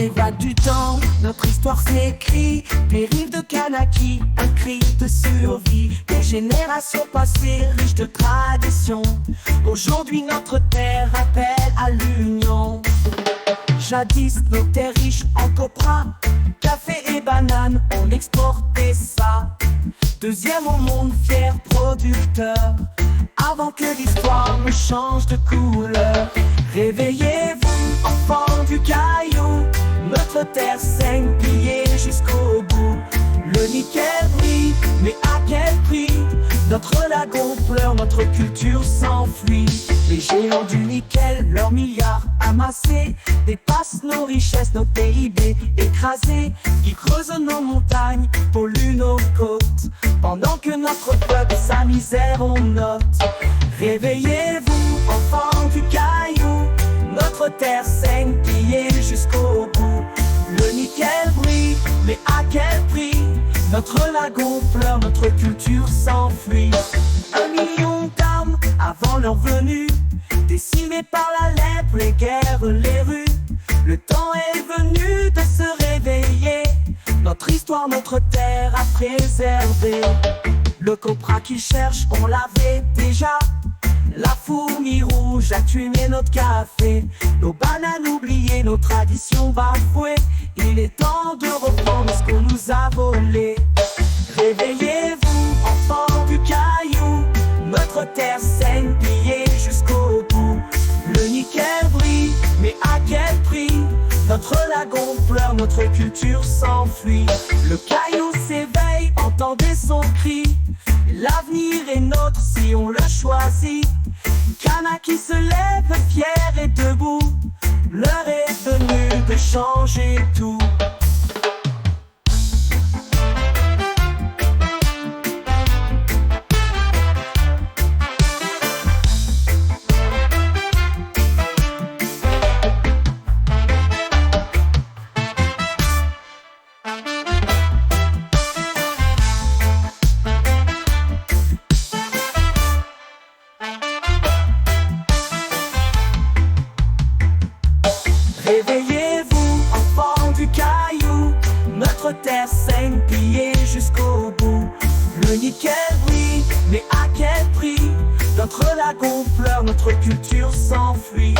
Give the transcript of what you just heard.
les vagues du temps, notre histoire s'écrit. Des rives de Kanaki, un cri de survie. Des générations passées, riches de traditions. Aujourd'hui notre terre appelle à l'union. Jadis nos terres riches en copra, café et bananes, on exportait ça. Deuxième au monde, fier producteur, avant que l'histoire ne change de couleur. Réveillez-vous, enfants du caillou, notre terre saigne, pillée jusqu'au bout. Le nickel brille, mais à quel prix? Notre lagon pleure, notre culture s'enfuit. Les géants du nickel, leurs milliards amassés, dépassent nos richesses, nos PIB écrasés, qui creusent nos montagnes, polluent nos côtes, pendant que notre peuple sa misère on note. Réveillez-vous, enfants du caillou, notre terre saigne, pillée jusqu'au bout. Le nickel brille, mais à quel prix? Notre lagon pleure, notre culture s'enfuit. 1 million d'âmes avant leur venue, décimées par la lèpre, les guerres, les rues. Le temps est venu de se réveiller, notre histoire, notre terre à préserver. Le copra qui cherche, on l'avait déjà. La fourmi rouge a tué notre café. Nos bananes oubliées, nos traditions bafouées. Il est temps de reprendre ce qu'on nous a volé. Réveillez-vous, enfants du caillou, notre terre saigne, pillée jusqu'au bout. Le nickel brille, mais à quel prix? Notre lagon pleure, notre culture s'enfuit. Le caillou s'éveille, entendez son cri. L'avenir est nôtre si on le choisit. Kanaki se lève fier et debout. L'heure est venue de changer tout. Réveillez-vous, enfants du caillou, notre terre saigne, pillée jusqu'au bout. Le nickel brille, mais à quel prix? Notre lagon pleure, notre culture s'enfuit.